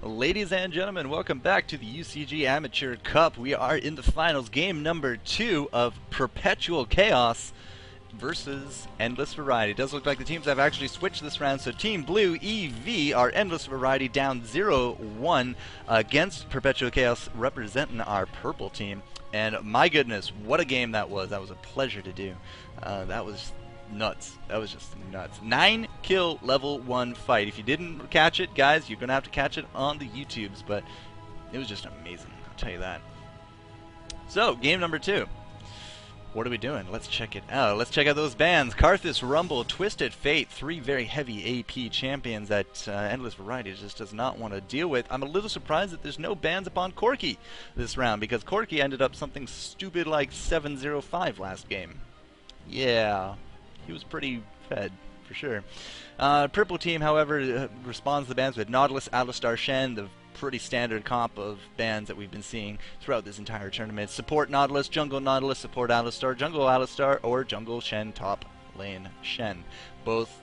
Ladies and gentlemen, welcome back to the UCG Amateur Cup. We are in the finals, game number 2 of Perpetual Chaos versus Endless Variety. It does look like the teams have actually switched this round, so Team Blue, EV, our Endless Variety, down 0-1 against Perpetual Chaos, representing our purple team. And my goodness, what a game that was. That was a pleasure to do. That was nuts. That was just nuts. 9-kill level 1 fight. If you didn't catch it, guys, you're going to have to catch it on the YouTubes, but it was just amazing, I'll tell you that. So, game number 2. What are we doing? Let's check it out. Let's check out those bands. Karthus, Rumble, Twisted Fate, 3 very heavy AP champions that Endless Variety just does not want to deal with. I'm a little surprised that there's no bans upon Corki this round, because Corki ended up something stupid like 7-0-5 last game. Yeah. He was pretty fed, for sure. Purple team, however, responds to the bans with Nautilus, Alistar, Shen, the pretty standard comp of bans that we've been seeing throughout this entire tournament. Support Nautilus, Jungle Nautilus, support Alistar, Jungle Alistar, or Jungle Shen, top lane Shen. Both,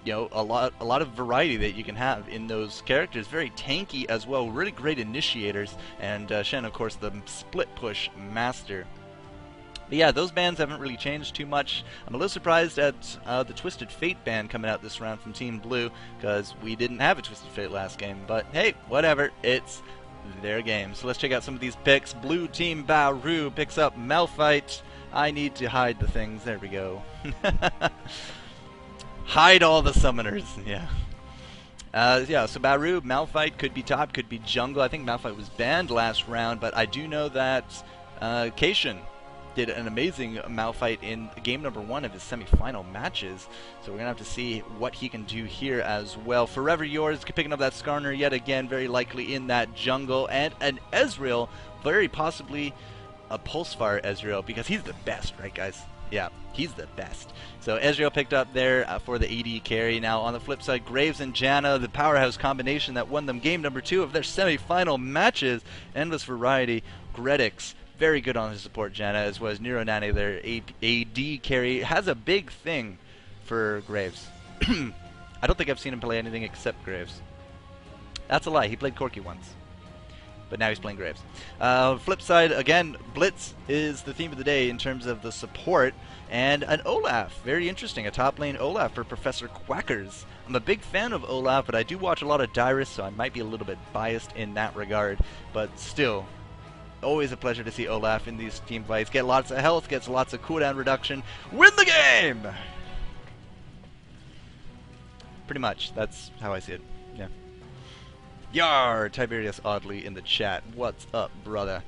you know, a lot of variety that you can have in those characters. Very tanky as well, really great initiators, and Shen, of course, the split push master. But yeah, those bans haven't really changed too much. I'm a little surprised at the Twisted Fate ban coming out this round from Team Blue, because we didn't have a Twisted Fate last game. But hey, whatever, it's their game. So let's check out some of these picks. Blue Team Bauru picks up Malphite. I need to hide the things. There we go. Hide all the summoners. Yeah. Yeah, so Bauru, Malphite could be top, could be jungle. I think Malphite was banned last round, but I do know that Kaishin did an amazing Malphite in game number 1 of his semi-final matches. So we're going to have to see what he can do here as well. Forever Yours, picking up that Skarner yet again, very likely in that jungle. And an Ezreal, very possibly a Pulsefire Ezreal, because he's the best, right guys? Yeah, he's the best. So Ezreal picked up there for the AD carry. Now on the flip side, Graves and Janna, the powerhouse combination that won them game number 2 of their semi-final matches. Endless Variety, Gredix, very good on his support Janna, as well as Nero Nani, their AD carry, has a big thing for Graves. I don't think I've seen him play anything except Graves. That's a lie, he played Corki once. But now he's playing Graves. Flip side, again, Blitz is the theme of the day in terms of the support. And an Olaf, very interesting, a top lane Olaf for Professor Quackers. I'm a big fan of Olaf, but I do watch a lot of Dyrus, so I might be a little bit biased in that regard. But still, always a pleasure to see Olaf in these team fights. Get lots of health, gets lots of cooldown reduction. Win the game! Pretty much. That's how I see it. Yeah. Yar! Tiberius Oddly in the chat. What's up, brother?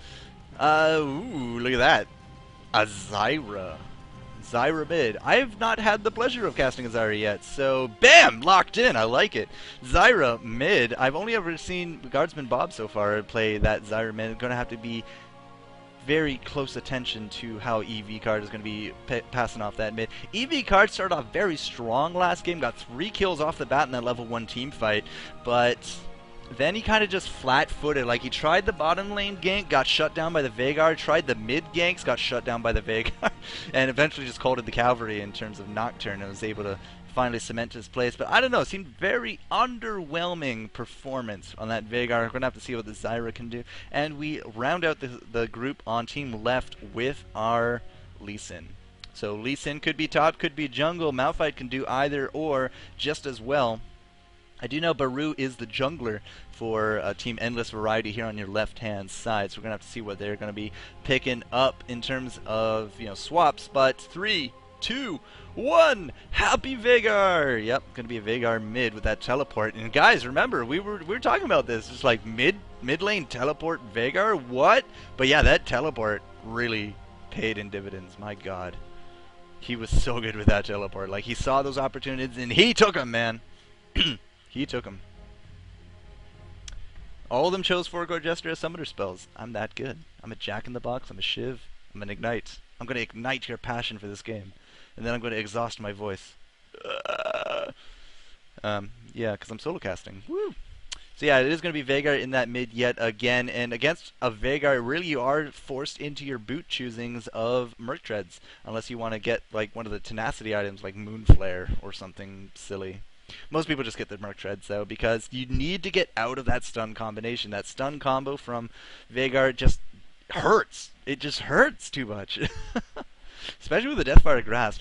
Ooh, look at that. A Zyra. Zyra mid. I've not had the pleasure of casting a Zyra yet, so BAM! Locked in. I like it. Zyra mid. I've only ever seen Guardsman Bob so far play that Zyra mid. Going to have to be very close attention to how EV Card is going to be passing off that mid. EV Card started off very strong last game, got 3 kills off the bat in that level 1 team fight, but then he kind of just flat-footed. Like, he tried the bottom lane gank, got shut down by the Veigar, tried the mid ganks, got shut down by the Veigar, and eventually just called it the cavalry in terms of Nocturne and was able to finally cement his place. But I don't know, it seemed very underwhelming performance on that Veigar. We're going to have to see what the Zyra can do. And we round out the group on team left with our Lee Sin. So Lee Sin could be top, could be jungle. Malphite can do either or just as well. I do know Baru is the jungler for Team Endless Variety here on your left-hand side, so we're going to have to see what they're going to be picking up in terms of, you know, swaps. But 3, 2, 1, happy Veigar! Yep, going to be a Veigar mid with that teleport. And guys, remember, we were talking about this. It's like mid lane teleport Veigar? What? But yeah, that teleport really paid in dividends. My God. He was so good with that teleport. Like, he saw those opportunities and he took them, man. He took them. All of them chose 4 Jester as summoner spells. I'm that good. I'm a Jack-in-the-Box. I'm a Shiv. I'm an Ignite. I'm going to ignite your passion for this game. And then I'm going to exhaust my voice. Yeah, because I'm solo casting. Woo! So yeah, it is going to be Veigar in that mid yet again. And against a Veigar, really you are forced into your boot choosings of Merc Treads. Unless you want to get like one of the tenacity items like Moonflare or something silly. Most people just get the Merc Treads, though, because you need to get out of that stun combination. That stun combo from Veigar just hurts. It just hurts too much. Especially with the Deathfire Grasp.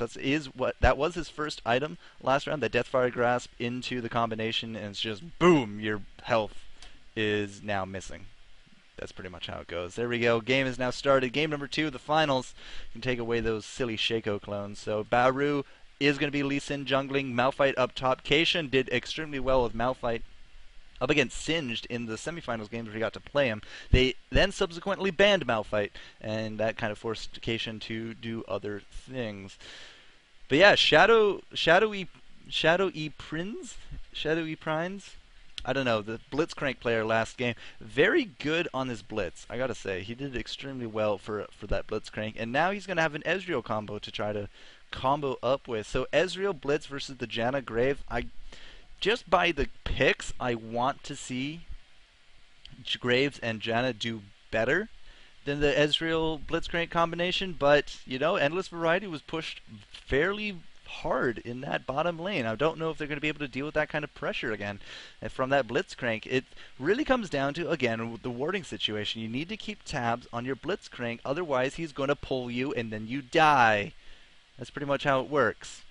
That was his first item last round, that Deathfire Grasp into the combination, and it's just boom, your health is now missing. That's pretty much how it goes. There we go. Game is now started. Game number 2, the finals. You can take away those silly Shaco clones. So Bauru is going to be Lee Sin jungling. Malphite up top. Kaishan did extremely well with Malphite up against Singed in the semifinals games where we got to play him. They then subsequently banned Malphite, and that kind of forced Kaishan to do other things. But yeah, Shadowy Prins. I don't know, the Blitzcrank player last game, very good on his Blitz, I gotta say. He did extremely well for that Blitzcrank, and now he's gonna have an Ezreal combo to try to combo up with. So Ezreal Blitz versus the Janna Grave, just by the picks, I want to see Graves and Janna do better than the Ezreal Blitzcrank combination, but, you know, Endless Variety was pushed fairly hard in that bottom lane. I don't know if they're going to be able to deal with that kind of pressure again from that Blitzcrank. It really comes down to, again, the warding situation. You need to keep tabs on your Blitzcrank, otherwise he's going to pull you and then you die. That's pretty much how it works.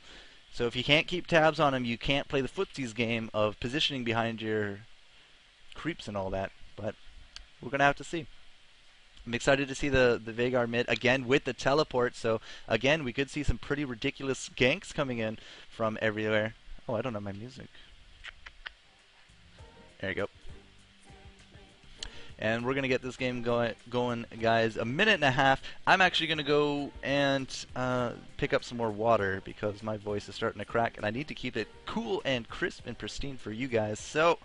So if you can't keep tabs on him, you can't play the footsies game of positioning behind your creeps and all that. But we're going to have to see. I'm excited to see the Veigar mid again with the teleport. So again, we could see some pretty ridiculous ganks coming in from everywhere. Oh, I don't know my music. There you go. And we're going to get this game going, guys. A minute and a half. I'm actually going to go and pick up some more water because my voice is starting to crack, and I need to keep it cool and crisp and pristine for you guys. So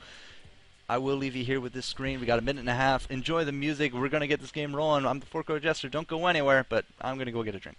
I will leave you here with this screen. We got a minute and a half. Enjoy the music. We're going to get this game rolling. I'm the Forko Jester. Don't go anywhere, but I'm going to go get a drink.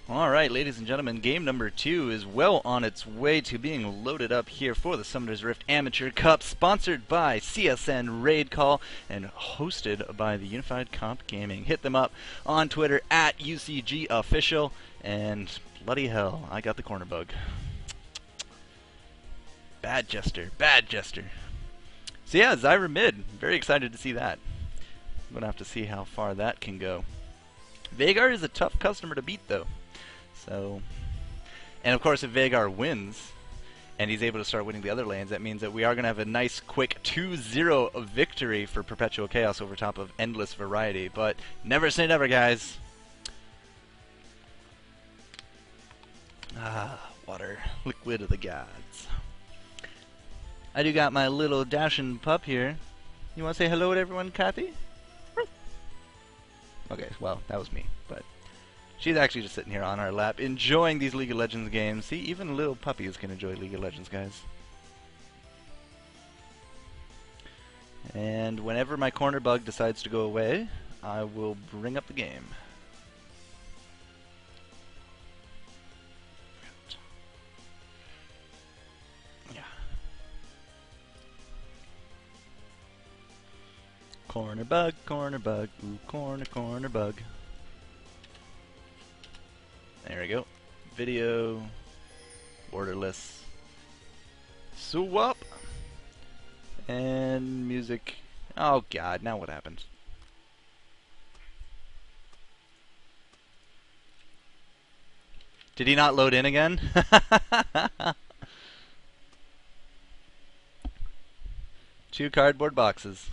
Alright, ladies and gentlemen, game number 2 is well on its way to being loaded up here for the Summoner's Rift Amateur Cup, sponsored by CSN Raid Call and hosted by the Unified Comp Gaming. Hit them up on Twitter at UCG Official, and bloody hell, I got the corner bug. Bad Jester, bad Jester. So yeah, Zyra mid, very excited to see that. I'm going to have to see how far that can go. Veigar is a tough customer to beat, though. So, and of course, if Veigar wins, and he's able to start winning the other lanes, that means that we are going to have a nice, quick 2-0 victory for Perpetual Chaos over top of Endless Variety. But never say never, guys. Ah, water, liquid of the gods. I do got my little dashing pup here. You want to say hello to everyone, Kathy? Okay, well, that was me, but she's actually just sitting here on our lap, enjoying these League of Legends games. See, even little puppies can enjoy League of Legends, guys. And whenever my corner bug decides to go away, I will bring up the game. Corner bug, ooh, corner bug. There we go. Video, borderless, swap, and music. Oh god, now what happens? Did he not load in again? Two cardboard boxes.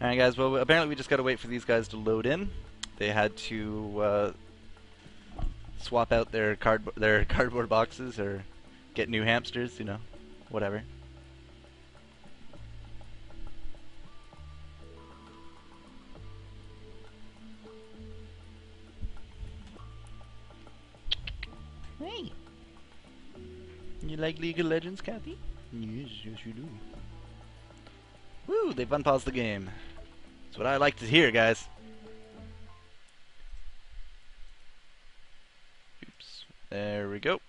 Alright guys, well apparently we just gotta wait for these guys to load in. They had to swap out their cardboard boxes or get new hamsters, you know, whatever. Hey! You like League of Legends, Kathy? Yes, yes you do. Woo! They've unpaused the game. That's what I like to hear, guys. Oops. There we go.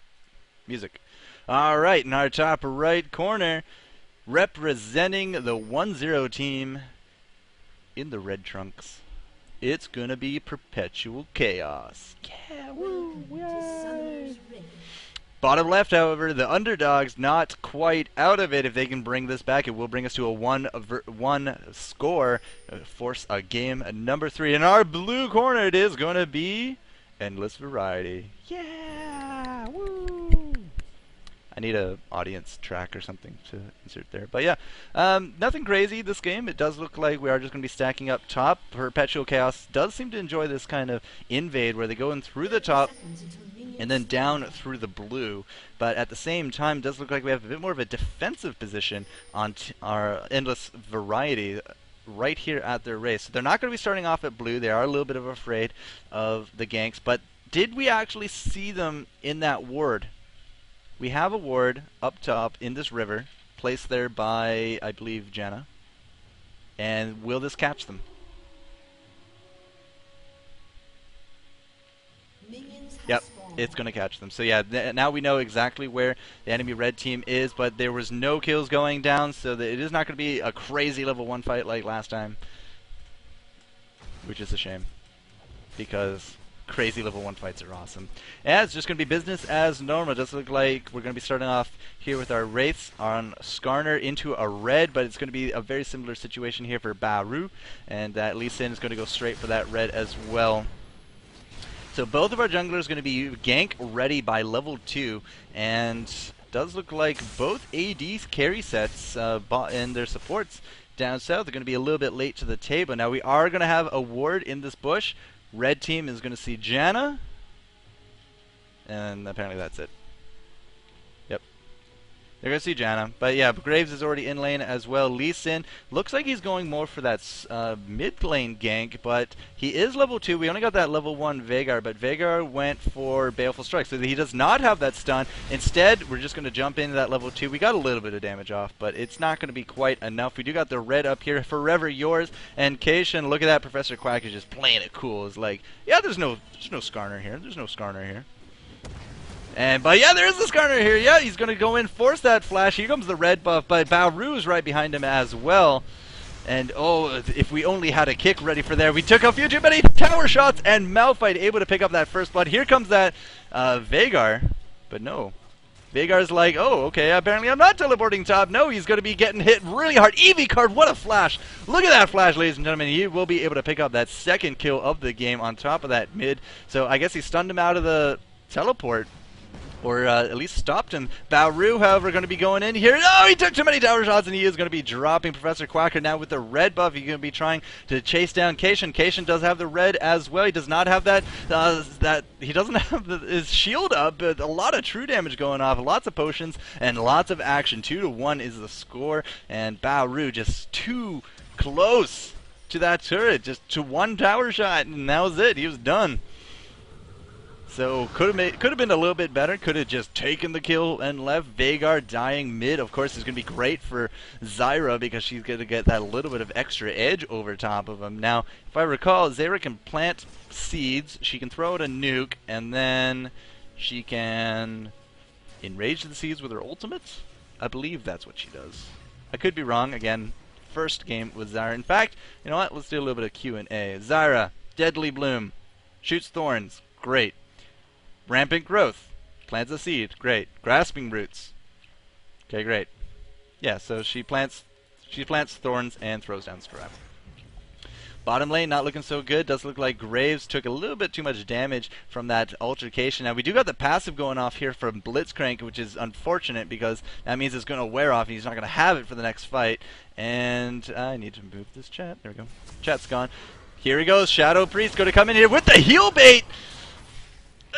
Music. Alright, in our top right corner, representing the 1-0 team in the red trunks, it's gonna be Perpetual Chaos. Yeah, woo! Yay! Bottom left, however, the underdogs not quite out of it. If they can bring this back, it will bring us to a one score, force a game number 3. In our blue corner, it is going to be Endless Variety. Yeah! Woo! I need a audience track or something to insert there. But yeah, nothing crazy this game. It does look like we are just going to be stacking up top. Perpetual Chaos does seem to enjoy this kind of invade where they go in through the top and then down through the blue, but at the same time it does look like we have a bit more of a defensive position on our Endless Variety right here at their race. So they're not going to be starting off at blue. They are a little bit afraid of the ganks, but did we actually see them in that ward? We have a ward up top in this river, placed there by, I believe, Janna. And will this catch them? Yep, it's going to catch them. So yeah, now we know exactly where the enemy red team is, but there was no kills going down, so that it is not going to be a crazy level 1 fight like last time. Which is a shame, because crazy level 1 fights are awesome. And it's just going to be business as normal. It does look like we're going to be starting off here with our Wraiths on Skarner into a red, but it's going to be a very similar situation here for Baru, and that Lee Sin is going to go straight for that red as well. So both of our junglers are going to be gank ready by level 2, and does look like both AD carry sets and their supports down south are going to be a little bit late to the table. Now we are going to have a ward in this bush. Red team is going to see Janna, and apparently that's it. Yep. They're going to see Janna. But yeah, Graves is already in lane as well. Lee Sin looks like he's going more for that mid lane gank, but he is level 2. We only got that level 1 Veigar, but Veigar went for Baleful Strike, so he does not have that stun. Instead, we're just going to jump into that level 2. We got a little bit of damage off, but it's not going to be quite enough. We do got the red up here, Forever Yours, and Cation. Look at that, Professor Quack is just playing it cool. It's like, yeah, there's no Skarner here. There's no Skarner here. But yeah, there is the Skarner here. Yeah, he's going to go in, force that flash. Here comes the red buff, but Baru's right behind him as well. And oh, if we only had a kick ready for there. We took a few too many tower shots, and Malphite able to pick up that first blood. Here comes that Veigar, but no. Veigar's like, oh, okay, apparently I'm not teleporting top. No, he's going to be getting hit really hard. Eevee card, what a flash. Look at that flash, ladies and gentlemen. He will be able to pick up that second kill of the game on top of that mid. So I guess he stunned him out of the teleport. Or at least stopped him. Baru, however, going to be going in here. No, he took too many tower shots, and he is going to be dropping Professor Quacker now with the red buff. He's going to be trying to chase down Cation. Cation does have the red as well. He does not have that. He doesn't have his shield up, but a lot of true damage going off. Lots of potions and lots of action. 2-1 is the score, and Baru just too close to that turret, just to one tower shot, and that was it. He was done. So could have been a little bit better. Could have just taken the kill and left. Veigar dying mid, of course, is going to be great for Zyra because she's going to get that little bit of extra edge over top of him. Now, if I recall, Zyra can plant seeds. She can throw out a nuke, and then she can enrage the seeds with her ultimate. I believe that's what she does. I could be wrong. Again, first game with Zyra. In fact, you know what? Let's do a little bit of Q&A. Zyra, Deadly Bloom, shoots thorns. Great. Rampant growth. Plants a seed. Great. Grasping roots. Okay, great. Yeah, so she plants thorns and throws down strap. Bottom lane not looking so good. Does look like Graves took a little bit too much damage from that altercation. Now we do got the passive going off here from Blitzcrank, which is unfortunate because that means it's going to wear off and he's not going to have it for the next fight. And I need to move this chat. There we go. Chat's gone. Here he goes. Shadow Priest going to come in here with the heal bait.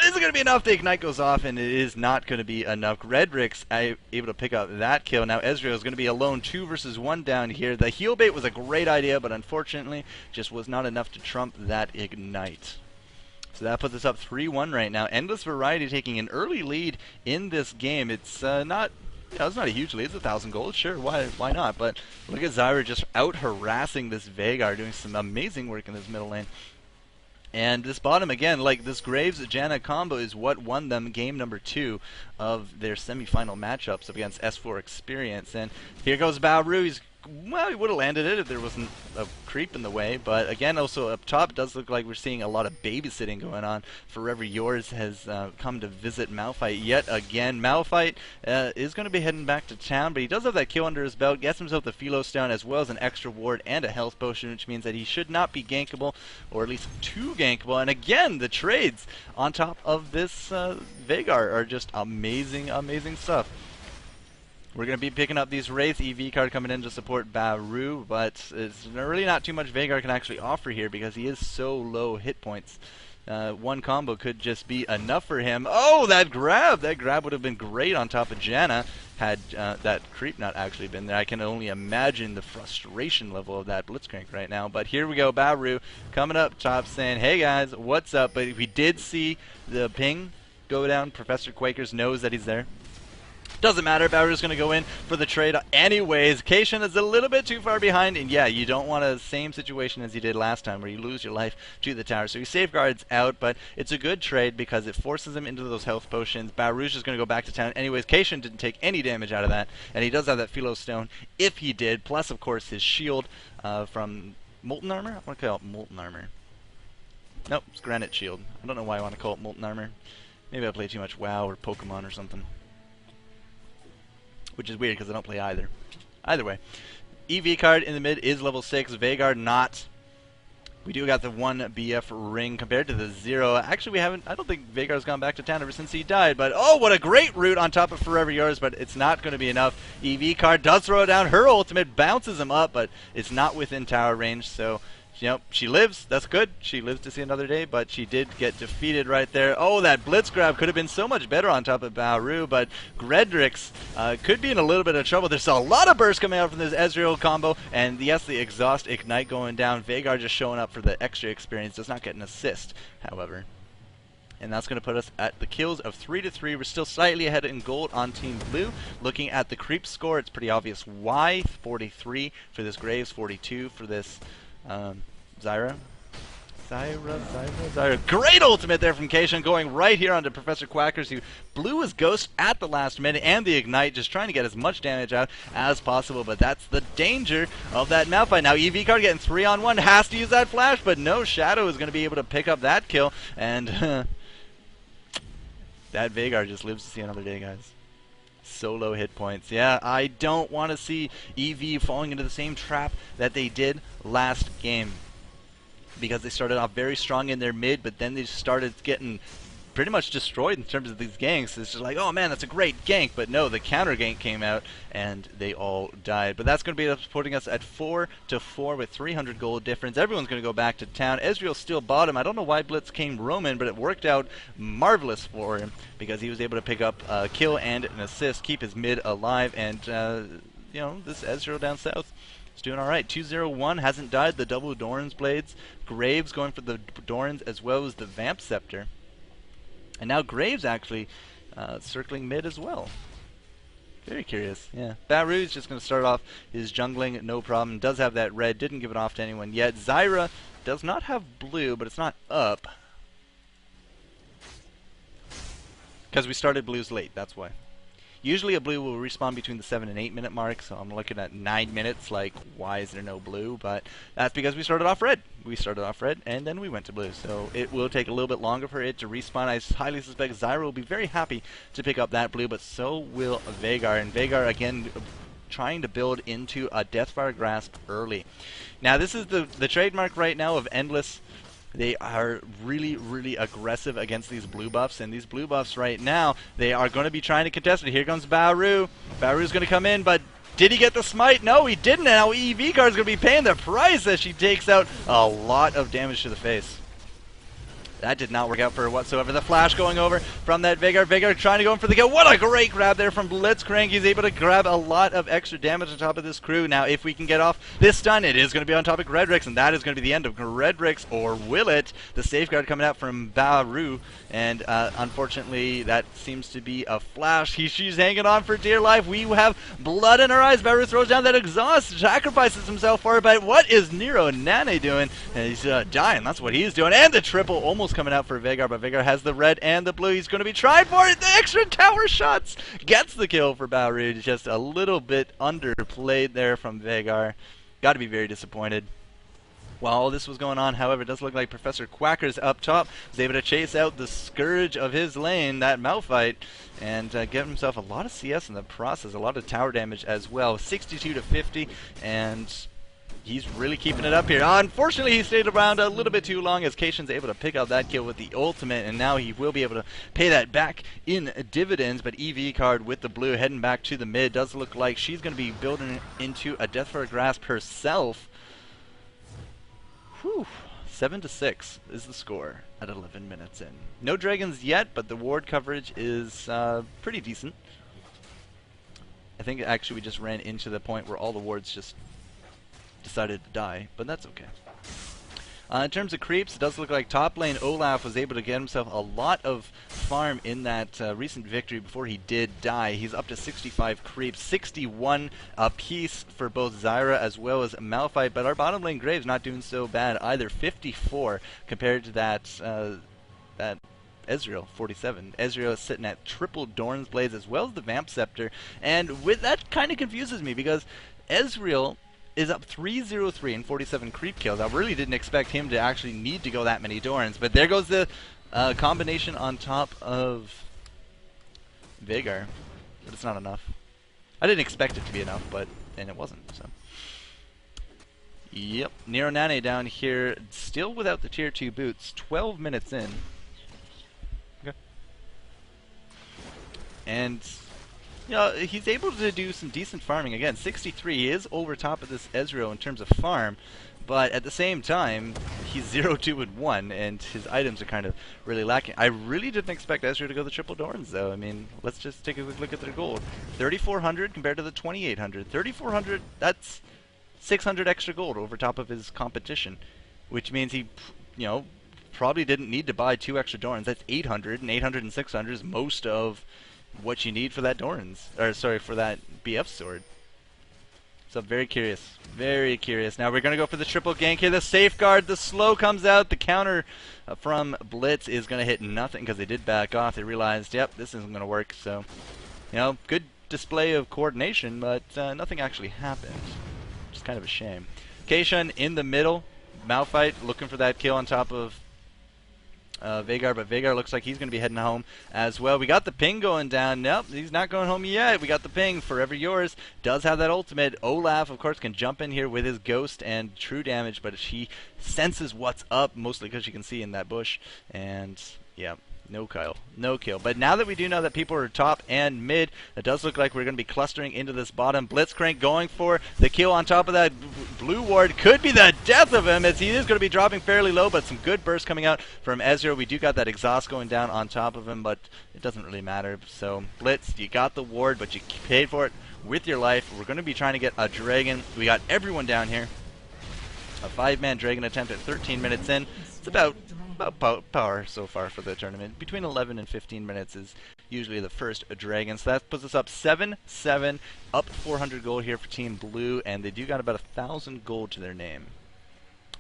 Is it going to be enough? The Ignite goes off, and it is not going to be enough. Redrick's able to pick up that kill. Now Ezreal is going to be alone 2 versus 1 down here. The heal bait was a great idea, but unfortunately just was not enough to trump that Ignite. So that puts us up 3-1 right now. Endless Variety taking an early lead in this game. It's not... it's not a huge lead. It's 1,000 gold. Sure, why not? But look at Zyra just out-harassing this Veigar, doing some amazing work in this middle lane. And this bottom, again, like this Graves-Janna combo is what won them game number 2 of their semifinal matchups against S4 Experience. And here goes Baoru. He's, well, he would have landed it if there wasn't a creep in the way. But again, also up top, it does look like we're seeing a lot of babysitting going on. Forever Yours has come to visit Malphite yet again. Malphite is going to be heading back to town, but he does have that kill under his belt. Gets himself the Philo Stone as well as an extra ward and a health potion, which means that he should not be gankable, or at least too gankable. And again, the trades on top of this Veigar are just amazing, amazing stuff. We're going to be picking up these Wraith. EV card coming in to support Baoru, but it's really not too much Veigar can actually offer here because he is so low hit points. One combo could just be enough for him. Oh, that grab! That grab would have been great on top of Janna had that creep not actually been there. I can only imagine the frustration level of that Blitzcrank right now. But here we go, Baoru coming up top saying, hey guys, what's up? But we did see the ping go down. Professor Quakers knows that he's there. Doesn't matter, Baoru's going to go in for the trade anyways. Cation is a little bit too far behind, and yeah, you don't want a same situation as you did last time where you lose your life to the tower. So he safeguards out, but it's a good trade because it forces him into those health potions. Baoru's just going to go back to town anyways. Cation didn't take any damage out of that, and he does have that Philo Stone if he did, plus of course his shield from Molten Armor? I want to call it Molten Armor. Nope, it's Granite Shield. I don't know why I want to call it Molten Armor. Maybe I play too much WoW or Pokemon or something. Which is weird because I don't play either. Either way. EV card in the mid is level 6. Veigar not. We do got the 1 BF ring compared to the 0. Actually, I don't think Veigar's gone back to town ever since he died. But, oh, what a great root on top of Forever Yours. But it's not going to be enough. EV card does throw it down. Her ultimate bounces him up, but it's not within tower range. So, you know, she lives. That's good. She lives to see another day, but she did get defeated right there. Oh, that blitz grab could have been so much better on top of Baoru, but Gredrix could be in a little bit of trouble. There's a lot of bursts coming out from this Ezreal combo, and yes, the exhaust ignite going down. Veigar just showing up for the extra experience. Does not get an assist, however. And that's going to put us at the kills of 3-3. We're still slightly ahead in gold on Team Blue. Looking at the creep score, it's pretty obvious why. 43 for this Graves, 42 for this Zyra. Great ultimate there from Cation, going right here onto Professor Quackers, who blew his ghost at the last minute, and the Ignite, just trying to get as much damage out as possible, but that's the danger of that Malphite. Now EV card getting 3-on-1, has to use that flash, but no, Shadow is going to be able to pick up that kill, and that Veigar just lives to see another day, guys. So low hit points. Yeah, I don't want to see EV falling into the same trap that they did last game. Because they started off very strong in their mid, but then they started getting pretty much destroyed in terms of these ganks. It's just like, oh man, that's a great gank. But no, the counter gank came out, and they all died. But that's going to be putting us at 4-4 with 300 gold difference. Everyone's going to go back to town. Ezreal's still bottom. I don't know why Blitz came Roman, but it worked out marvelous for him because he was able to pick up a kill and an assist, keep his mid alive, and you know, this Ezreal down south is doing alright. 201 hasn't died. The double Doran's Blades. Graves going for the Doran's as well as the Vamp Scepter. And now Graves actually circling mid as well. Very curious, yeah. Baru's just going to start off his jungling, no problem. Does have that red, didn't give it off to anyone yet. Zyra does not have blue, but it's not up. Because we started blues late, that's why. Usually a blue will respawn between the 7 and 8 minute mark, so I'm looking at 9 minutes, like, why is there no blue? But that's because we started off red. We started off red, and then we went to blue. So it will take a little bit longer for it to respawn. I highly suspect Zyra will be very happy to pick up that blue, but so will Veigar. And Veigar, again, trying to build into a Deathfire Grasp early. Now, this is the trademark right now of Endless. They are really, really aggressive against these blue buffs, and these blue buffs right now, they are going to be trying to contest it. Here comes Baru. Baru's going to come in, but did he get the smite? No, he didn't. Now EV Card's going to be paying the price as she takes out a lot of damage to the face. That did not work out for her whatsoever. The flash going over from that Veigar. Veigar trying to go in for the kill. What a great grab there from Blitzcrank. He's able to grab a lot of extra damage on top of this crew. Now, if we can get off this stun, it is going to be on top of Redrix, and that is going to be the end of Redrix, or will it? The safeguard coming out from Baru, and unfortunately, that seems to be a flash. She's hanging on for dear life. We have blood in her eyes. Baru throws down that exhaust, sacrifices himself for it, but what is Nero Nane doing? And he's dying. That's what he's doing. And the triple almost coming out for Veigar, but Veigar has the red and the blue. He's going to be trying for it. The extra tower shots gets the kill for Baru. Just a little bit underplayed there from Veigar. Got to be very disappointed. While all this was going on, however, it does look like Professor Quacker's up top. Was able to chase out the scourge of his lane, that Malphite, and get himself a lot of CS in the process, a lot of tower damage as well. 62 to 50, and he's really keeping it up here. Unfortunately, he stayed around a little bit too long as Kaishan's able to pick out that kill with the ultimate, and now he will be able to pay that back in dividends. But EV Card with the blue heading back to the mid. Does look like she's going to be building into a Deathfire Grasp herself. Whew. 7-6 is the score at 11 minutes in. No dragons yet, but the ward coverage is pretty decent. I think actually we just ran into the point where all the wards just decided to die, but that's okay. In terms of creeps, it does look like top lane Olaf was able to get himself a lot of farm in that recent victory before he did die. He's up to 65 creeps, 61 apiece for both Zyra as well as Malphite, but our bottom lane Graves not doing so bad either, 54 compared to that Ezreal, 47. Ezreal is sitting at triple Dorn's Blades as well as the Vamp Scepter, and with that kind of confuses me because Ezreal is up 303 and 47 creep kills. I really didn't expect him to actually need to go that many Dorns, but there goes the combination on top of Veigar, but it's not enough. I didn't expect it to be enough, and it wasn't, so. Yep, Nero Nane down here, still without the tier 2 boots, 12 minutes in. Okay. And you know, he's able to do some decent farming. Again, 63. He is over top of this Ezreal in terms of farm, but at the same time, he's 0-2-1, and his items are kind of really lacking. I really didn't expect Ezreal to go the triple Dorns, though. I mean, let's just take a quick look at their gold. 3,400 compared to the 2,800. 3,400, that's 600 extra gold over top of his competition, which means he, you know, probably didn't need to buy 2 extra Dorns. That's 800, and 800 and 600 is most of what you need for that Dorns, or sorry, for that BF sword. So very curious, very curious. Now we're gonna go for the triple gank here. The safeguard, the slow comes out. The counter from Blitz is gonna hit nothing because they did back off. They realized, yep, this isn't gonna work. So, you know, good display of coordination, but nothing actually happened. Which is kind of a shame. Kaishan in the middle. Malphite looking for that kill on top of Veigar, but Veigar looks like he's going to be heading home as well. We got the ping going down. Nope, he's not going home yet. We got the ping. Forever Yours does have that ultimate. Olaf, of course, can jump in here with his ghost and true damage, but she senses what's up, mostly because she can see in that bush. And, yeah, no kill. No kill. But now that we do know that people are top and mid, it does look like we're going to be clustering into this bottom. Blitzcrank going for the kill on top of that blue ward. Could be the death of him as he is going to be dropping fairly low, but some good bursts coming out from Ezreal. We do got that exhaust going down on top of him, but it doesn't really matter. So, Blitz, you got the ward, but you paid for it with your life. We're going to be trying to get a dragon. We got everyone down here. A 5-man dragon attempt at 13 minutes in. It's about about power so far for the tournament. Between 11 and 15 minutes is usually the first dragon. So that puts us up 7-7, up 400 gold here for Team Blue, and they do got about 1,000 gold to their name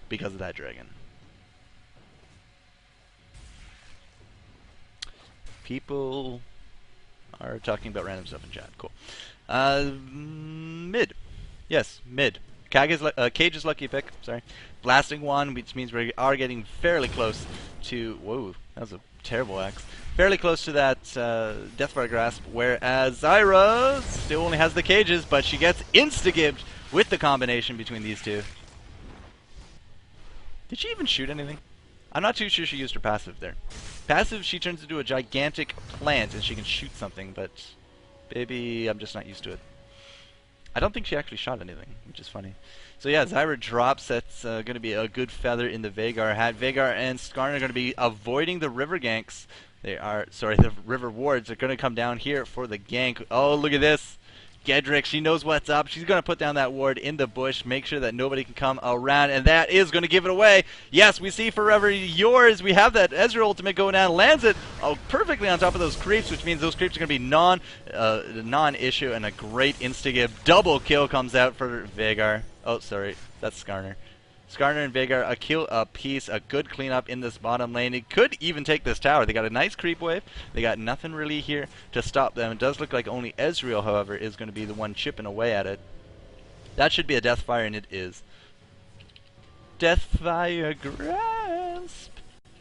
because of that dragon. People are talking about random stuff in chat. Cool. Mid. Yes, mid. Cage is lucky pick. Sorry. Blasting Wand, which means we are getting fairly close to... Whoa, that was a terrible axe. Fairly close to that Deathfire Grasp, whereas Zyra still only has the cages, but she gets insta-gibbed with the combination between these two. Did she even shoot anything? I'm not too sure she used her passive there. Passive, she turns into a gigantic plant and she can shoot something, but baby, I'm just not used to it. I don't think she actually shot anything, which is funny. So yeah, Zyra drops. That's going to be a good feather in the Veigar hat. Veigar and Skarner are going to be avoiding the river ganks. They are, sorry, the river wards are going to come down here for the gank. Oh, look at this. Gedrick, she knows what's up. She's going to put down that ward in the bush, make sure that nobody can come around, and that is going to give it away. Yes, we see Forever Yours. We have that Ezreal ultimate going down, lands it perfectly on top of those creeps, which means those creeps are going to be non-issue, and a great insta-give. Double kill comes out for Veigar. Oh, sorry, that's Skarner. Skarner and Veigar, a kill apiece, a good cleanup in this bottom lane. It could even take this tower. They got a nice creep wave. They got nothing really here to stop them. It does look like only Ezreal, however, is going to be the one chipping away at it. That should be a Deathfire, and it is. Deathfire Grasp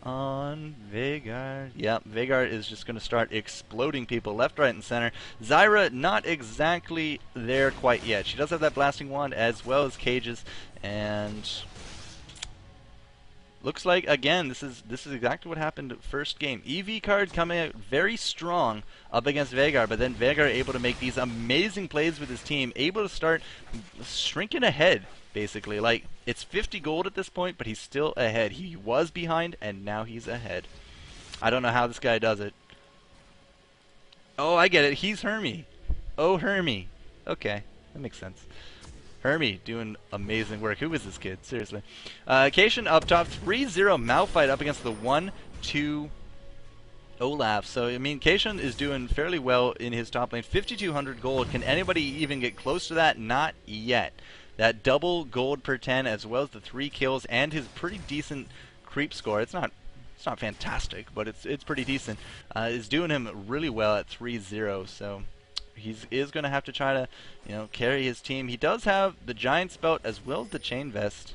on Veigar. Yep, Veigar is just going to start exploding people left, right, and center. Zyra, not exactly there quite yet. She does have that Blasting Wand as well as cages, and... looks like, again, this is exactly what happened first game. EV card coming out very strong up against Veigar, but then Veigar able to make these amazing plays with his team, able to start shrinking ahead, basically. Like, it's 50 gold at this point, but he's still ahead. He was behind, and now he's ahead. I don't know how this guy does it. Oh, I get it. He's Hermie. Oh, Hermie. Okay, that makes sense. Hermie doing amazing work. Who is this kid? Seriously. Cation up top. 3-0 Malphite up against the 1-2 Olaf. So, I mean, Cation is doing fairly well in his top lane. 5,200 gold. Can anybody even get close to that? Not yet. That double gold per 10 as well as the 3 kills and his pretty decent creep score. It's not fantastic, but it's pretty decent. Is doing him really well at 3-0. So... he is going to have to try to, carry his team. He does have the Giant Spout as well as the Chain Vest.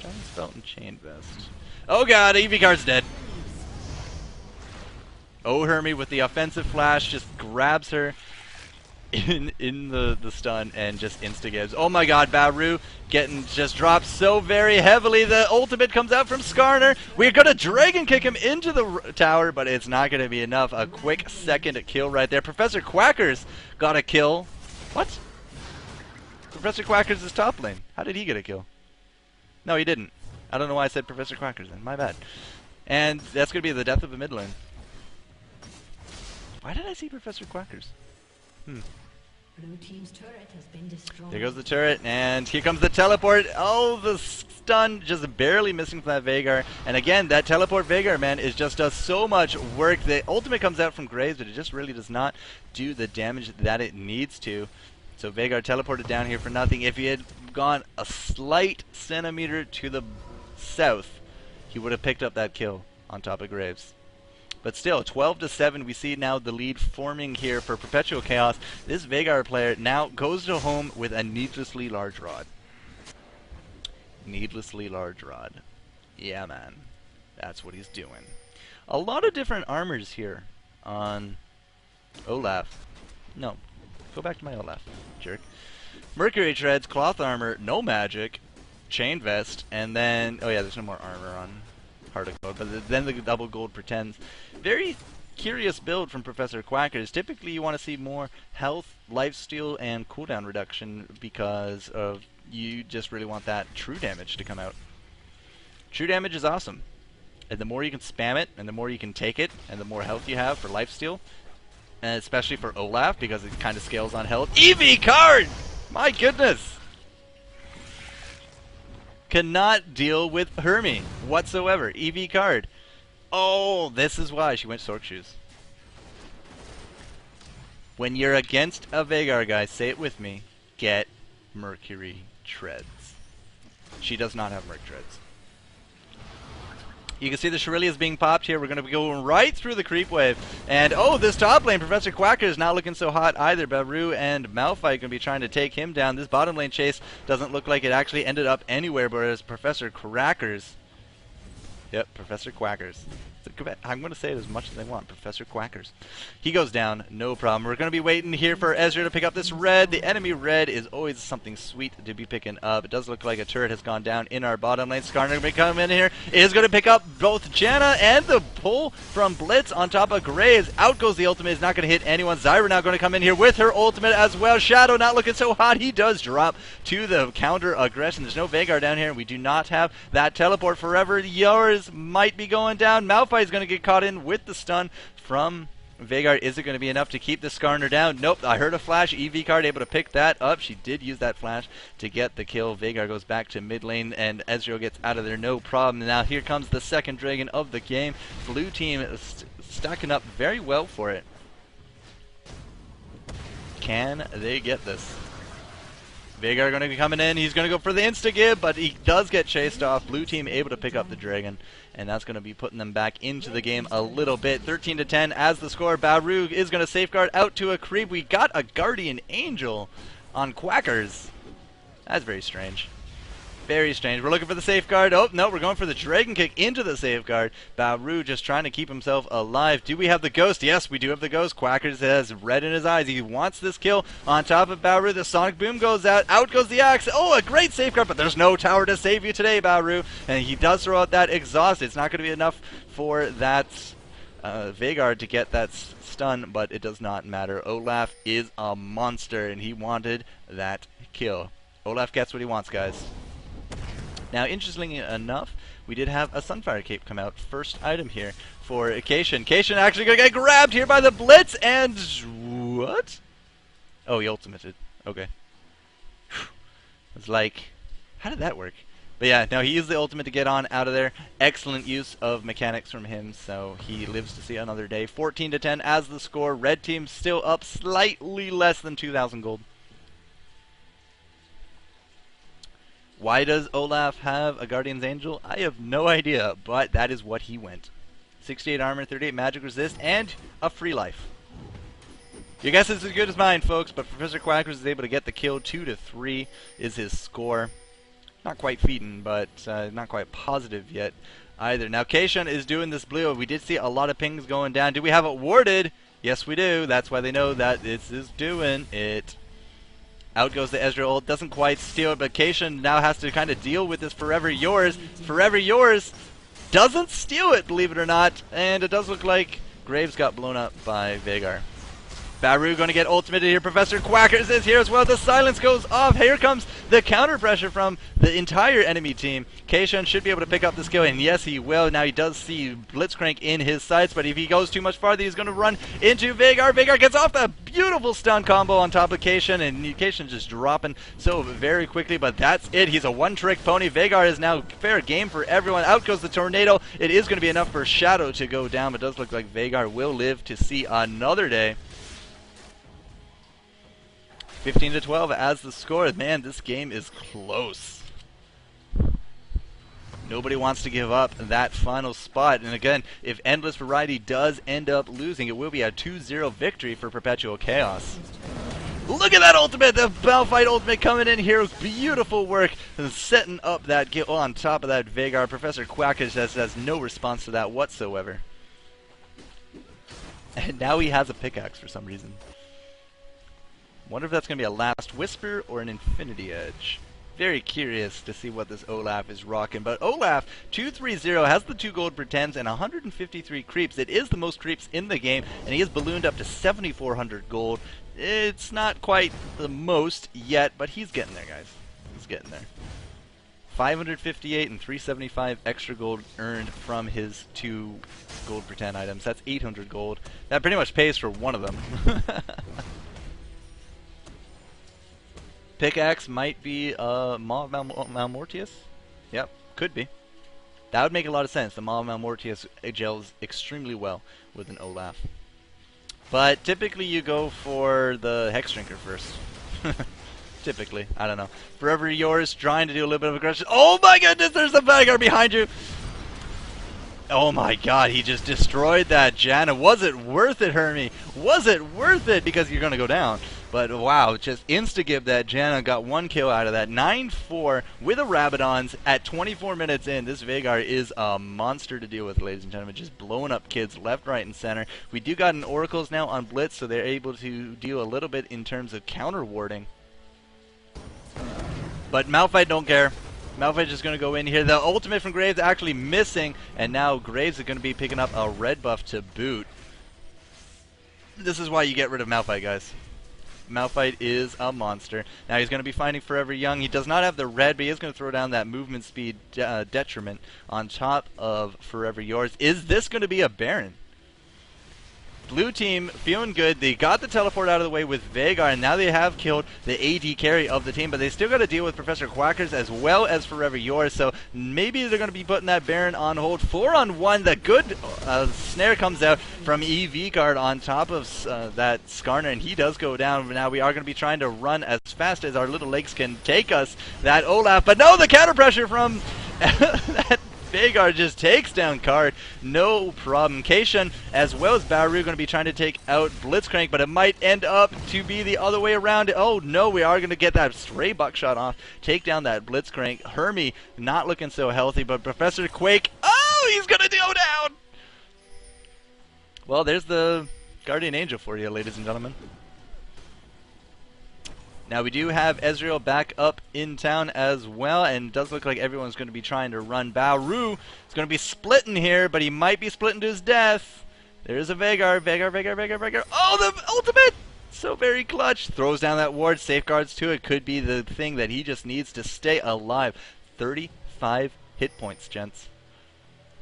Giant Spout and Chain Vest. Oh god, EV card's dead. Oh, Hermie with the offensive flash just grabs her in the stun and just insta-gives. Oh my god, Baru getting just dropped so very heavily. The ultimate comes out from Skarner. We're going to Dragon Kick him into the tower, but it's not going to be enough. A quick second kill right there. Professor Quackers got a kill. What? Professor Quackers is top lane. How did he get a kill? No, he didn't. I don't know why I said Professor Quackers then. My bad. And that's going to be the death of the mid lane. Why did I see Professor Quackers? Blue team's turret has been destroyed. There goes the turret, and here comes the teleport. Oh, the stun just barely missing from that Veigar. And again, that teleport Veigar, man, just does so much work. The ultimate comes out from Graves, but it just really does not do the damage that it needs to. So Veigar teleported down here for nothing. If he had gone a slight centimeter to the south, he would have picked up that kill on top of Graves. But still, 12-7, we see now the lead forming here for Perpetual Chaos. This Veigar player now goes to home with a needlessly large rod. Needlessly large rod. Yeah, man. That's what he's doing. A lot of different armors here on Olaf. No. Go back to my Olaf, jerk. Mercury Treads, Cloth Armor, no magic, Chain Vest, and then... oh yeah, there's no more armor on Heart of Gold, but then the double gold pretends. Very curious build from Professor Quackers. Typically you want to see more health, lifesteal, and cooldown reduction because of you just really want that true damage to come out. True damage is awesome. And the more you can spam it, and the more you can take it, and the more health you have for lifesteal, and especially for Olaf because it kind of scales on health. EV card! My goodness! cannot deal with Hermie whatsoever. EV card. Oh, this is why she went Sork Shoes. When you're against a Veigar, guys, say it with me. Get Mercury Treads. She does not have Merc Treads. You can see the Shirley is being popped here. We're going to be going right through the creep wave. And, oh, this top lane, Professor Quacker, is not looking so hot either. Baru and Malphite are going to be trying to take him down. This bottom lane chase doesn't look like it actually ended up anywhere, whereas Professor Crackers... Yep, Professor Quackers. I'm going to say it as much as I want. Professor Quackers. He goes down, no problem. We're going to be waiting here for Ezreal to pick up this red. The enemy red is always something sweet to be picking up. It does look like a turret has gone down in our bottom lane. Skarner going to be coming in here. Is going to pick up both Janna and the pull from Blitz on top of Graves. Out goes the ultimate. Is not going to hit anyone. Zyra now going to come in here with her ultimate as well. Shadow not looking so hot. He does drop to the counter aggression. There's no Veigar down here. We do not have that teleport forever. Yours might be going down. Malphite is going to get caught in with the stun from Veigar. Is it going to be enough to keep the Skarner down? Nope. I heard a flash. EV card able to pick that up. She did use that flash to get the kill. Veigar goes back to mid lane and Ezreal gets out of there. No problem. Now here comes the second dragon of the game. Blue team is stacking up very well for it. Can they get this? Veigar going to be coming in. He's going to go for the insta-give, but he does get chased off. Blue team able to pick up the dragon, and that's going to be putting them back into the game a little bit. 13-10 as the score. Baru is going to safeguard out to a creep. We got a Guardian Angel on Quackers. That's very strange. Very strange. We're looking for the safeguard. Oh, no, we're going for the Dragon Kick into the safeguard. Baru just trying to keep himself alive. Do we have the Ghost? Yes, we do have the Ghost. Quackers has red in his eyes. He wants this kill on top of Baru. The Sonic Boom goes out. Out goes the Axe. Oh, a great safeguard, but there's no tower to save you today, Baru. And he does throw out that Exhaust. It's not going to be enough for that Veigar to get that stun, but it does not matter. Olaf is a monster, and he wanted that kill. Olaf gets what he wants, guys. Now, interestingly enough, we did have a Sunfire Cape come out. First item here for Cation. Cation actually going to get grabbed here by the Blitz, and what? Oh, he ultimated. Okay. It's like, how did that work? But yeah, no, he used the ultimate to get on out of there. Excellent use of mechanics from him, so he lives to see another day. 14-10 as the score. Red team still up slightly less than 2,000 gold. Why does Olaf have a Guardian's Angel? I have no idea, but that is what he went. 68 armor, 38 magic resist, and a free life. Your guess is as good as mine, folks, but Professor Quackers is able to get the kill. 2-3 is his score. Not quite feeding, but not quite positive yet either. Now, Cation is doing this blue. We did see a lot of pings going down. Do we have it warded? Yes, we do. That's why they know that this is doing it. Out goes the Ezreal ult, doesn't quite steal it, but Cation now has to kind of deal with this Forever Yours. Forever Yours doesn't steal it, believe it or not, and it does look like Graves got blown up by Veigar. Baru going to get ultimated here. Professor Quackers is here as well. The silence goes off. Here comes the counter pressure from the entire enemy team. Cation should be able to pick up this kill, and yes, he will. Now he does see Blitzcrank in his sights, but if he goes too much farther, he's going to run into Veigar. Veigar gets off the beautiful stun combo on top of Cation, and Cation just dropping so very quickly, but that's it. He's a one-trick pony. Veigar is now fair game for everyone. Out goes the Tornado. It is going to be enough for Shadow to go down, but it does look like Veigar will live to see another day. 15-12 as the score. Man, this game is close. Nobody wants to give up that final spot. And again, if Endless Variety does end up losing, it will be a 2-0 victory for Perpetual Chaos. Look at that ultimate! The Malphite ultimate coming in here. Beautiful work. And setting up that kill on top of that Veigar. Professor Quackers has no response to that whatsoever. And now he has a pickaxe for some reason. Wonder if that's going to be a Last Whisper or an Infinity Edge. Very curious to see what this Olaf is rocking. But Olaf, 230, has the 2 gold pretends and 153 creeps. It is the most creeps in the game, and he is ballooned up to 7,400 gold. It's not quite the most yet, but he's getting there, guys. He's getting there. 558 and 375 extra gold earned from his 2 gold pretend items. That's 800 gold. That pretty much pays for one of them. Pickaxe might be Maw Malmortius. Yep, could be. That would make a lot of sense. The Malamar Mortius gels extremely well with an Olaf. But typically you go for the Hex Drinker first. Typically. I don't know. Forever Yours trying to do a little bit of aggression. Oh my goodness, there's a Vanguard behind you! Oh my god, he just destroyed that Janna. Was it worth it, Hermie? Was it worth it? Because you're going to go down. But wow, just insta-gib that Janna, got one kill out of that. 9-4 with a Rabadons at 24 minutes in. This Veigar is a monster to deal with, ladies and gentlemen. Just blowing up kids left, right, and center. We do got an Oracles now on Blitz, so they're able to deal a little bit in terms of counter-warding. But Malphite don't care. Malphite just going to go in here. The ultimate from Graves actually missing, and now Graves is going to be picking up a red buff to boot. This is why you get rid of Malphite, guys. Malphite is a monster. Now he's going to be finding Forever Young. He does not have the red, but he is going to throw down that movement speed detriment on top of Forever Yours. Is this going to be a Baron? Blue team feeling good. They got the teleport out of the way with Veigar, and now they have killed the AD carry of the team, but they still got to deal with Professor Quackers as well as Forever Yours, so maybe they're going to be putting that Baron on hold. 4-on-1, the good snare comes out from EV guard on top of that Skarner, and he does go down. Now we are going to be trying to run as fast as our little legs can take us. That Olaf, but no, the counter pressure from that Veigar just takes down Card, no problem. Keishan as well as Baru going to be trying to take out Blitzcrank, but it might end up to be the other way around. Oh no, we are going to get that stray buckshot off, take down that Blitzcrank. Hermie not looking so healthy, but Professor Quake, oh, he's going to go down! Well, there's the Guardian Angel for you, ladies and gentlemen. Now we do have Ezreal back up in town as well, and it does look like everyone's going to be trying to run. Bauru is going to be splitting here, but he might be splitting to his death. There's a Veigar. Oh, the ultimate! So very clutch. Throws down that ward, safeguards to it. Could be the thing that he just needs to stay alive. 35 hit points, gents.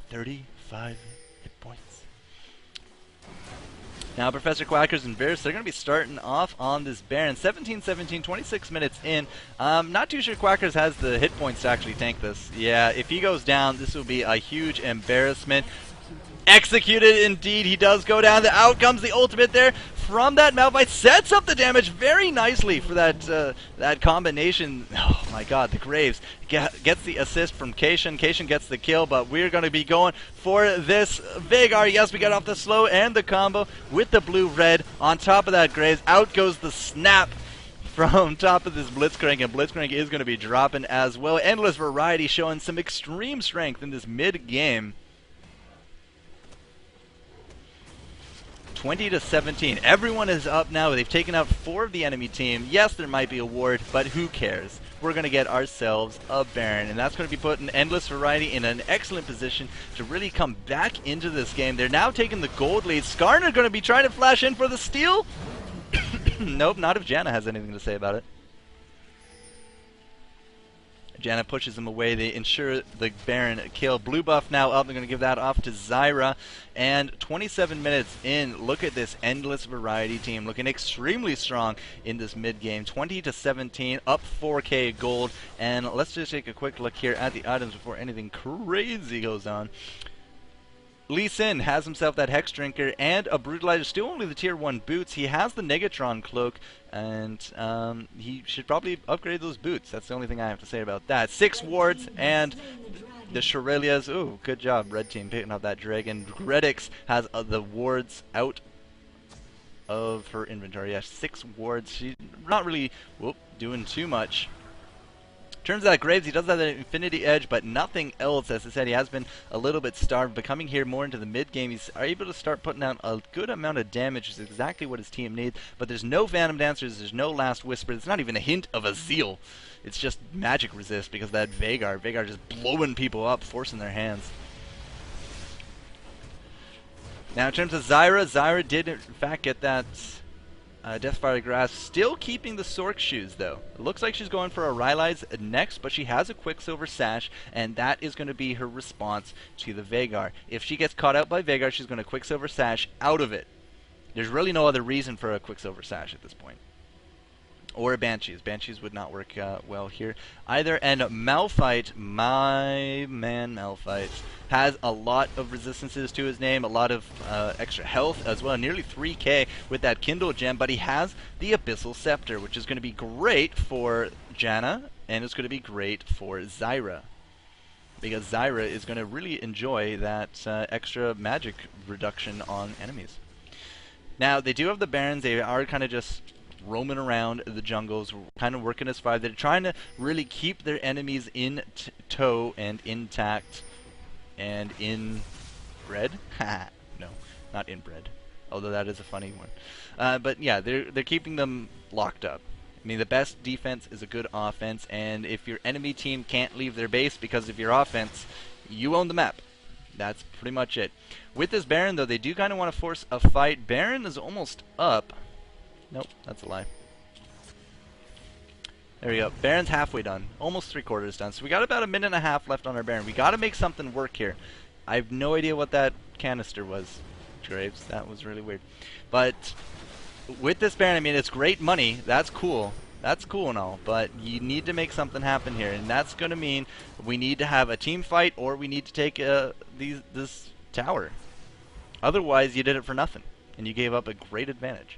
35 hit points. Now Professor Quackers and Varus, they're going to be starting off on this Baron. 17-17, 26 minutes in. Not too sure Quackers has the hit points to actually tank this. Yeah, if he goes down, this will be a huge embarrassment. Executed indeed, he does go down. Out comes the ultimate there from that Malphite. Sets up the damage very nicely for that that combination. Oh my god, the Graves gets the assist from Keishan. Keishan gets the kill, but we're going to be going for this Veigar. Yes, we got off the slow and the combo with the blue-red. On top of that Graves, out goes the snap from top of this Blitzcrank, and Blitzcrank is going to be dropping as well. Endless Variety showing some extreme strength in this mid-game. 20-17. Everyone is up now. They've taken out 4 of the enemy team. Yes, there might be a ward, but who cares? We're going to get ourselves a Baron, and that's going to be putting Endless Variety in an excellent position to really come back into this game. They're now taking the gold lead. Skarner going to be trying to flash in for the steal. Nope, not if Janna has anything to say about it. Janna pushes him away. They ensure the Baron kill. Blue buff now up. They're going to give that off to Zyra. And 27 minutes in, look at this Endless Variety team looking extremely strong in this mid-game. 20-17, up 4k gold. And let's just take a quick look here at the items before anything crazy goes on. Lee Sin has himself that Hex Drinker and a Brutalizer, still only the tier 1 boots. He has the Negatron cloak, and he should probably upgrade those boots. That's the only thing I have to say about that. 6 wards and the Shurelias. Ooh, good job, red team, picking up that dragon. Gredix has the wards out of her inventory. Yeah, 6 wards. She's not really doing too much. Turns out Graves, he does have that Infinity Edge, but nothing else. As I said, he has been a little bit starved, but coming here more into the mid-game, he's able to start putting out a good amount of damage, which is exactly what his team needs. But there's no Phantom Dancers, there's no Last Whisper, there's not even a hint of a Zeal. It's just magic resist because of that Veigar. Veigar just blowing people up, forcing their hands. Now in terms of Zyra, Zyra did in fact get that Deathfire Grass, still keeping the Sork shoes though. It looks like she's going for a Rylai's next, but she has a Quicksilver Sash, and that is going to be her response to the Veigar. If she gets caught out by Veigar, she's going to Quicksilver Sash out of it. There's really no other reason for a Quicksilver Sash at this point. Or Banshees. Banshees would not work well here either. And Malphite, my man Malphite, has a lot of resistances to his name, a lot of extra health as well, nearly 3k with that Kindle gem, but he has the Abyssal Scepter, which is going to be great for Janna, and it's going to be great for Zyra. Because Zyra is going to really enjoy that extra magic reduction on enemies. Now, they do have the Barons. They are kind of just roaming around the jungles, kind of working as 5. They're trying to really keep their enemies in tow and intact and inbred. No, not inbred. Although that is a funny one. But yeah, they're keeping them locked up. I mean, the best defense is a good offense, and if your enemy team can't leave their base because of your offense, you own the map. That's pretty much it. With this Baron, though, they do kind of want to force a fight. Baron is almost up. Nope, that's a lie. There we go. Baron's halfway done. Almost 3/4 done. So we got about a minute and a half left on our Baron. We got to make something work here. I have no idea what that canister was, Graves. That was really weird. But with this Baron, I mean, it's great money. That's cool. That's cool and all. But you need to make something happen here. And that's going to mean we need to have a team fight, or we need to take this tower. Otherwise, you did it for nothing. And you gave up a great advantage.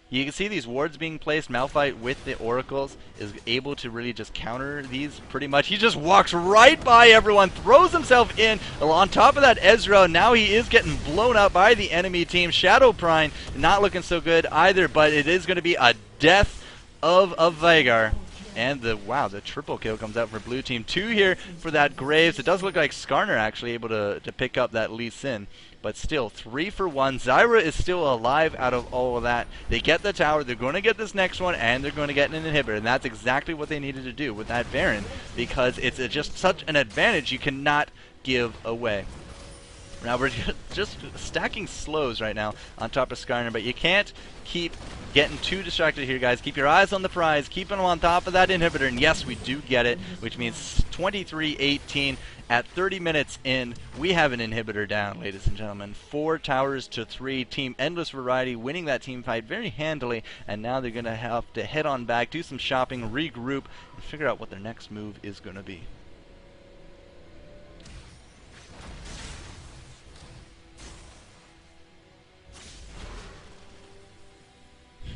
You can see these wards being placed. Malphite with the oracles is able to really just counter these pretty much. He just walks right by everyone, throws himself in. On top of that, Ezreal, now he is getting blown up by the enemy team. Shadow Prime not looking so good either, but it is going to be a death of Veigar. And the triple kill comes out for blue team. 2 here for that Graves. It does look like Skarner actually able to pick up that Lee Sin. But still, 3 for 1. Zyra is still alive out of all of that. They get the tower, they're going to get this next one, and they're going to get an inhibitor. And that's exactly what they needed to do with that Baron, because it's just such an advantage you cannot give away. Now we're just stacking slows right now on top of Skarner, but you can't keep getting too distracted here, guys. Keep your eyes on the prize, keeping them on top of that inhibitor, and yes, we do get it, which means 23-18. At 30 minutes in, we have an inhibitor down, ladies and gentlemen. 4 towers to 3. Team Endless Variety winning that team fight very handily, and now they're going to have to head on back, do some shopping, regroup, and figure out what their next move is going to be.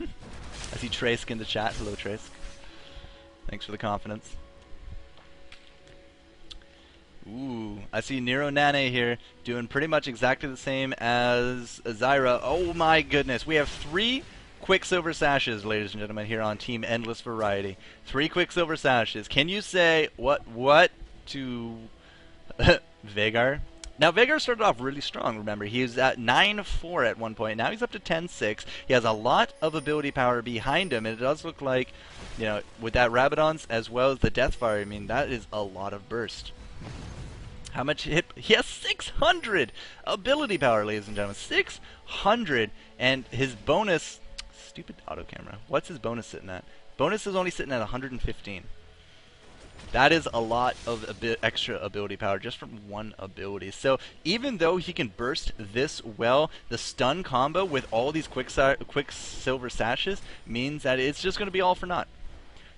I see Trask in the chat. Hello, Trask. Thanks for the confidence. Ooh, I see Nero Nane here doing pretty much exactly the same as Zyra. Oh my goodness, we have 3 Quicksilver Sashes, ladies and gentlemen, here on Team Endless Variety. 3 Quicksilver Sashes. Can you say what to Veigar? Now, Veigar started off really strong, remember. He was at 9-4 at one point. Now he's up to 10-6. He has a lot of ability power behind him, and it does look like, you know, with that Rabadons as well as the Deathfire, I mean, that is a lot of burst. How much hit? He has 600 ability power, ladies and gentlemen. 600, and his bonus. Stupid auto camera. What's his bonus sitting at? Bonus is only sitting at 115. That is a lot of extra ability power just from one ability. So even though he can burst this well, the stun combo with all these Quicksilver Sashes means that it's just going to be all for naught.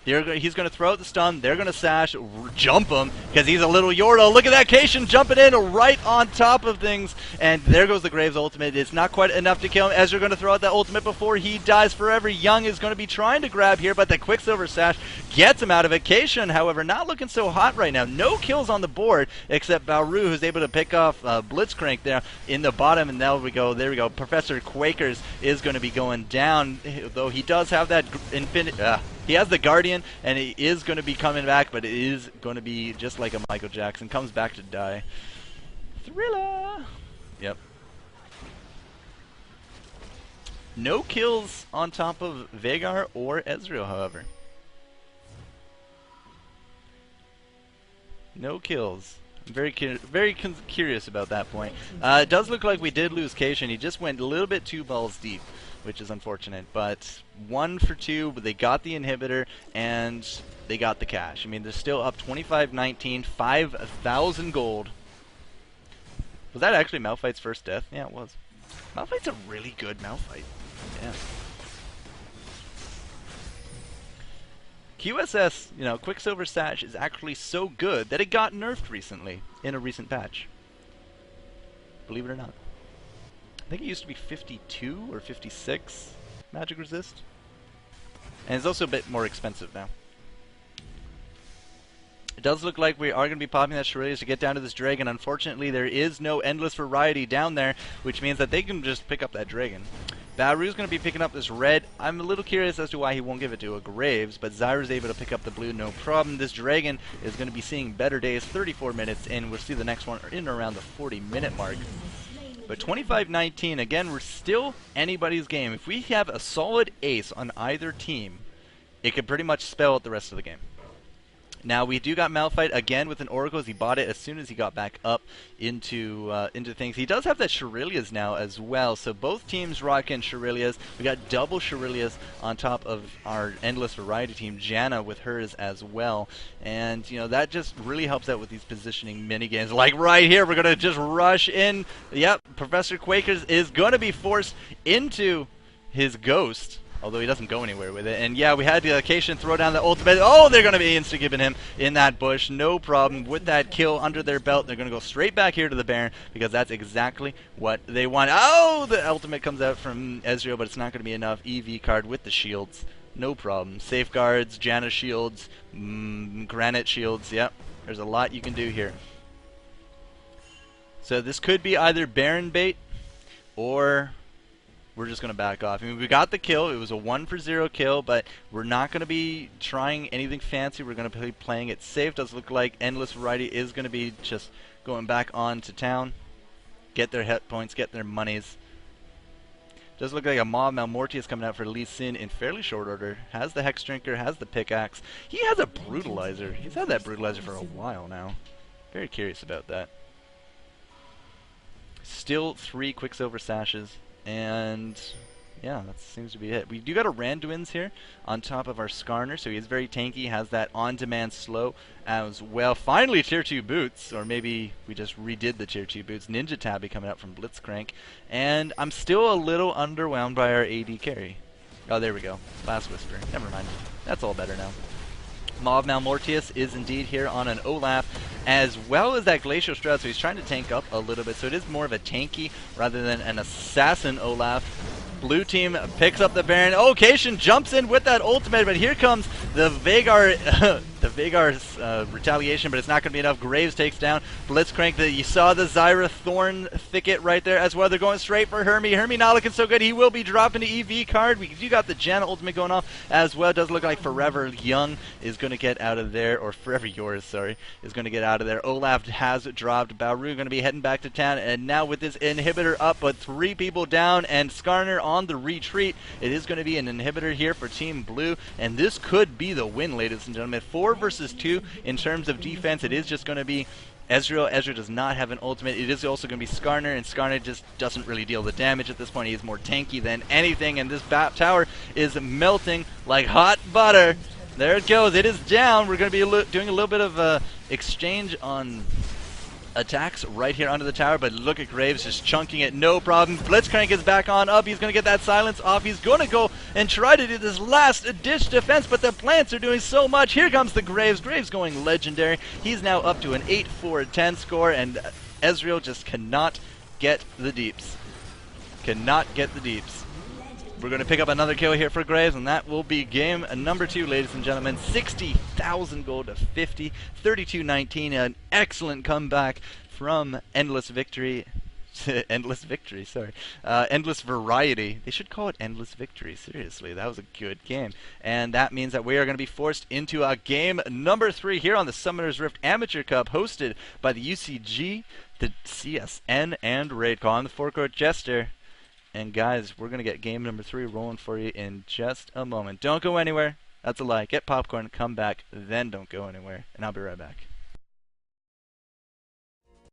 He's going to throw out the stun. They're going to sash, jump him, because he's a little Yordle. Look at that, Cation jumping in right on top of things. And there goes the Graves ultimate. It's not quite enough to kill him. Ezra going to throw out that ultimate before he dies forever. Young is going to be trying to grab here, but the Quicksilver Sash gets him out of it. Cation, however, not looking so hot right now. No kills on the board, except Bauru, who's able to pick off Blitzcrank there in the bottom. And there we go. There we go. Professor Quakers is going to be going down, though he does have that he has the Guardian, and he is going to be coming back, but it is going to be just like a Michael Jackson. Comes back to die. Thriller! Yep. No kills on top of Veigar or Ezreal, however. No kills. I'm very curious about that point. It does look like we did lose Cation. He just went a little bit 2 balls deep, which is unfortunate. But 1 for 2, but they got the inhibitor, and they got the cash. I mean, they're still up 25-19, 5,000 gold. Was that actually Malphite's first death? Yeah, it was. Malphite's a really good Malphite. Yeah. QSS, you know, Quicksilver Sash is actually so good that it got nerfed recently in a recent patch. Believe it or not. I think it used to be 52 or 56 magic resist. And it's also a bit more expensive now. It does look like we are going to be popping that Shurelius to get down to this dragon. Unfortunately, there is no Endless Variety down there, which means that they can just pick up that dragon. Baru's going to be picking up this red. I'm a little curious as to why he won't give it to a Graves, but Zyra's able to pick up the blue, no problem. This dragon is going to be seeing better days, 34 minutes in. We'll see the next one in around the 40-minute mark. But 25-19, again, we're still anybody's game. If we have a solid ace on either team, it could pretty much spell out the rest of the game. Now, we do got Malphite again with an Oracle, as he bought it as soon as he got back up into things. He does have that Shurelius now as well, so both teams rocking Shurelius. We got double Shurelius on top of our Endless Variety team, Janna with hers as well. And, you know, that just really helps out with these positioning minigames. Like right here, we're going to just rush in. Yep, Professor Quakers is going to be forced into his Ghost. Although he doesn't go anywhere with it. And yeah, we had the Acacian throw down the ultimate. Oh, they're going to be insta-gibbing him in that bush. No problem. With that kill under their belt, they're going to go straight back here to the Baron because that's exactly what they want. Oh, the ultimate comes out from Ezreal, but it's not going to be enough. EV card with the shields. No problem. Safeguards, Janna shields, Granite shields. Yep, there's a lot you can do here. So this could be either Baron bait or we're just going to back off. I mean, we got the kill. It was a 1-for-0 kill, but we're not going to be trying anything fancy. We're going to be playing it safe. Does look like Endless Variety is going to be just going back on to town. Get their hit points, get their monies. Does look like a Mob Malmortius coming out for Lee Sin in fairly short order. Has the Hex Drinker, has the pickaxe. He has a Brutalizer. He's had that Brutalizer for a while now. Very curious about that. Still 3 Quicksilver Sashes. And yeah, that seems to be it. We do got a Randuin's here on top of our Skarner, so he is very tanky, has that on-demand slow as well. Finally, Tier 2 boots, or maybe we just redid the Tier 2 boots. Ninja Tabby coming out from Blitzcrank, and I'm still a little underwhelmed by our AD carry. Oh, there we go. Last Whisper. Never mind. That's all better now. Mob Malmortius is indeed here on an Olaf, as well as that Glacial Strut, so he's trying to tank up a little bit, so it is more of a tanky rather than an assassin Olaf. Blue team picks up the Baron. Oh, Cation jumps in with that ultimate, but here comes the Veigar, retaliation, but it's not going to be enough. Graves takes down Blitzcrank. You saw the Zyra Thorn thicket right there as well. They're going straight for Hermie. Hermie not looking so good. He will be dropping the EV card. You got the Janna ultimate going off as well. It does look like Forever Young is going to get out of there, or Forever Yours, sorry, is going to get out of there. Olaf has dropped. Bauru going to be heading back to town, and now with this inhibitor up, but 3 people down, and Skarner on the retreat. It is going to be an inhibitor here for Team Blue, and this could be the win, ladies and gentlemen. 4 versus 2 in terms of defense. It is just going to be Ezreal. Ezreal does not have an ultimate. It is also going to be Skarner, and Skarner just doesn't really deal the damage at this point. He is more tanky than anything, and this tower is melting like hot butter. There it goes. It is down. We're going to be doing a little bit of exchange on attacks right here under the tower, but look at Graves just chunking it, no problem. Blitzcrank is back on up. He's going to get that silence off. He's going to go and try to do this last ditch defense, but the plants are doing so much. Here comes the Graves. Graves going legendary. He's now up to an 8-4-10 score, and Ezreal just cannot get the deeps. Cannot get the deeps. We're going to pick up another kill here for Graves, and that will be game number 2, ladies and gentlemen. 60,000 gold to 50, 32-19. An excellent comeback from Endless Victory. Endless Victory, sorry. Endless Variety. They should call it Endless Victory. Seriously, that was a good game. And that means that we are going to be forced into game number 3 here on the Summoner's Rift Amateur Cup, hosted by the UCG, the CSN, and Raid Call. I'm the Forecourt Jester. And guys, we're going to get game number 3 rolling for you in just a moment. Don't go anywhere. That's a lie. Get popcorn, come back, then don't go anywhere. And I'll be right back.